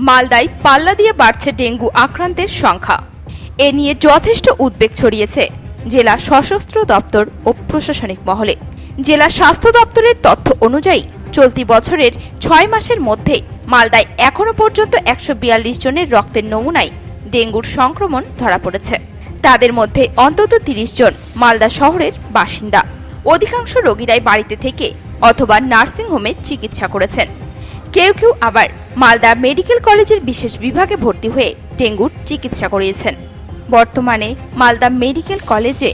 মালদায় পাল্লা দিয়ে বাড়ছে ডেঙ্গু আক্রান্তের সংখ্যা। এ নিয়ে যথেষ্ট উদ্বেগ ছড়িয়েছে জেলা সশস্ত্র দপ্তর ও প্রশাসনিক মহলে। জেলা স্বাস্থ্য দপ্তরের তথ্য অনুযায়ী চলতি বছরের 6 মাসের মধ্যে মালদায় এখনো পর্যন্ত 142 জনের রক্তের নমুনায় ডেঙ্গুর সংক্রমণ ধরা পড়েছে। তাদের মধ্যে অন্তত 30 জন মালদা শহরের বাসিন্দা। অধিকাংশ রোগীরাই বাড়িতে থেকে অথবা নার্সিং হোমে চিকিৎসা করেছেন। কেউ কেউ আবার মালদা মেডিকেল কলেজের বিশেষ বিভাগে ভর্তি হয়ে ডেঙ্গুর চিকিৎসা করিয়েছেন। বর্তমানে মালদা মেডিকেল কলেজে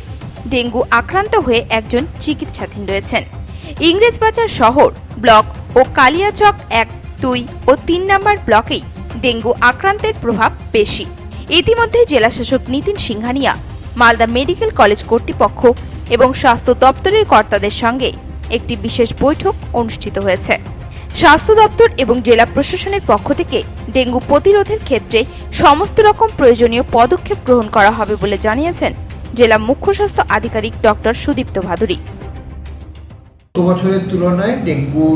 ডেঙ্গু আক্রান্ত হয়ে একজন চিকিৎসাধীন রয়েছেন। ইংরেজবাজার শহর ব্লক ও কালিয়াচক 1, 2 ও 3 নম্বর ব্লকেই ডেঙ্গু আক্রান্তের প্রভাব বেশি। ইতিমধ্যে জেলাশাসক নিতিন সিংহানিয়া মালদা মেডিকেল কলেজ কর্তৃপক্ষ এবং স্বাস্থ্য দপ্তরের কর্তাদের সঙ্গে একটি বিশেষ বৈঠক অনুষ্ঠিত হয়েছে। স্বাস্থ্য দপ্তর এবং জেলা প্রশাসনের পক্ষ থেকে ডেঙ্গু প্রতিরোধের ক্ষেত্রে সমস্ত রকম প্রয়োজনীয় পদক্ষেপ গ্রহণ করা হবে বলে জানিয়েছেন জেলা মুখ্য স্বাস্থ্য আধিকারিক ডক্টর সুদীপ্ত ভাদুরী। গত বছরের তুলনায় ডেঙ্গু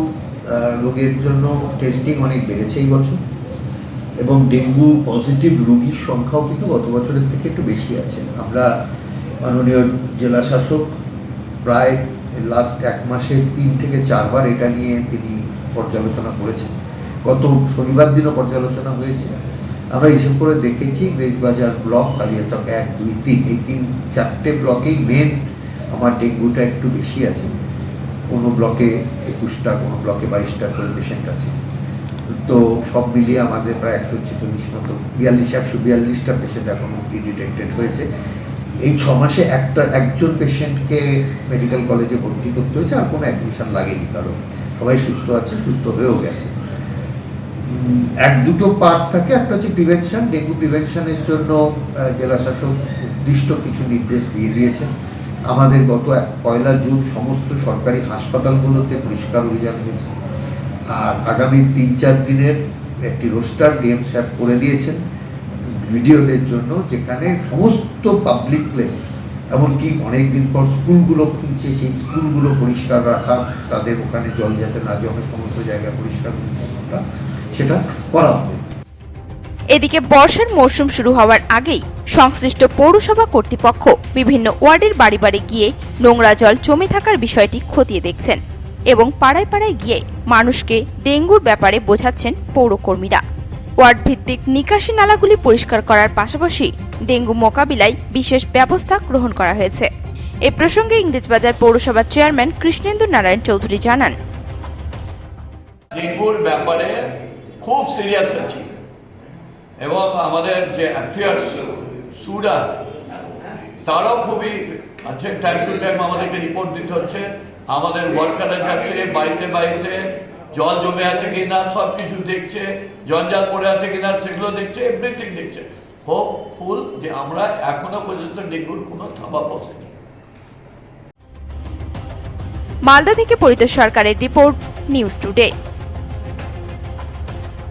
রোগের জন্য টেস্টিং অনেক বেড়েছে এই বছর, এবং ডেঙ্গু পজিটিভ রোগীর সংখ্যাও কিন্তু গত বছরের থেকে একটু বেশি আছে। আমরা মাননীয় জেলা শাসক প্রায় লাস্ট 1 মাসে 3 থেকে 4 বার এটা নিয়ে তিনি পর্যালোচনা করেছেন। গত শনিবার দিনও পর্যালোচনা হয়েছে। আমরা হিসেব করে দেখেছি ইংরেজবাজার ব্লক, কালিয়াচক 1, 2, 3 এই 4টে ব্লকেই মেন আমার ডেঙ্গুটা একটু বেশি আছে। কোনো ব্লকে 21টা, কোনো ব্লকে 22টা করে পেশেন্ট আছে। তো সব মিলিয়ে আমাদের প্রায় 146 মতো 142টা পেশেন্ট এখনো ডিটেক্টেড হয়েছে। এই 6 মাসে একজন পেশেন্টকে মেডিকেল কলেজে ভর্তি করতে হয়েছে, আর কোনো অ্যাডমিশন লাগেনি, কারণ সবাই সুস্থ আছে, সুস্থ হয়েও গেছে। 1-2টো পার্ট থাকে। একটা হচ্ছে প্রিভেনশন। ডেঙ্গু প্রিভেনশনের জন্য জেলা শাসক নির্দিষ্ট কিছু নির্দেশ দিয়ে দিয়েছেন। আমাদের গত 1 জুন সমস্ত সরকারি হাসপাতালগুলোতে পরিষ্কার অভিযান হয়েছে, আর আগামী 3-4 দিনের একটি রোস্টার ডিএম সাহেব করে দিয়েছেন ভিডিওদের জন্য, যেখানে সমস্ত পাবলিক প্লেস, এমনকি অনেকদিন পর স্কুলগুলো খুলছে, সেই স্কুলগুলো পরিষ্কার রাখা, তাদের ওখানে জল যাতে না জমে সমস্ত জায়গায় পরিষ্কার পরিচ্ছন্নতা সেটা করা হবে। এদিকে বর্ষার মৌসুম শুরু হওয়ার আগেই সংশ্লিষ্ট পৌরসভা কর্তৃপক্ষ বিভিন্ন ওয়ার্ডের বাড়ি বাড়ি গিয়ে নোংরা জল জমে থাকার বিষয়টি খতিয়ে দেখছেন এবং পাড়ায় পাড়ায় গিয়ে মানুষকে ডেঙ্গুর ব্যাপারে বোঝাচ্ছেন পৌরকর্মীরা। ওয়ার্ড ভিত্তিক নিকাশি নালাগুলি পরিষ্কার করার পাশাপাশি ডেঙ্গু মোকাবিলায় বিশেষ ব্যবস্থা গ্রহণ করা হয়েছে। এ প্রসঙ্গে ইংরেজবাজার পৌরসভার চেয়ারম্যান কৃষ্ণেন্দু নারায়ণ চৌধুরী জানান, ডেঙ্গুর ব্যাপারে খুব সিরিয়াস আছি, এবং আমাদের যে অ্যাফেয়ার্স সুরা তারাও খুবই আছে। টাইম টু টাইম আমাদেরকে রিপোর্ট দিতে হচ্ছে। আমাদের ওয়ার্কাররা যাচ্ছে বাড়িতে বাড়িতে, জল জমে আছে কিনা সব কিছু দেখছে, জঞ্জাল পড়ে আছে কিনা সেগুলো দেখছে, এভরিথিং দেখছে। হোপফুল যে আমরা এখনো পর্যন্ত ডেঙ্গুর কোনো থাবা বসেনি। মালদা থেকে পরিতোষ সরকারের রিপোর্ট, নিউজ টুডে।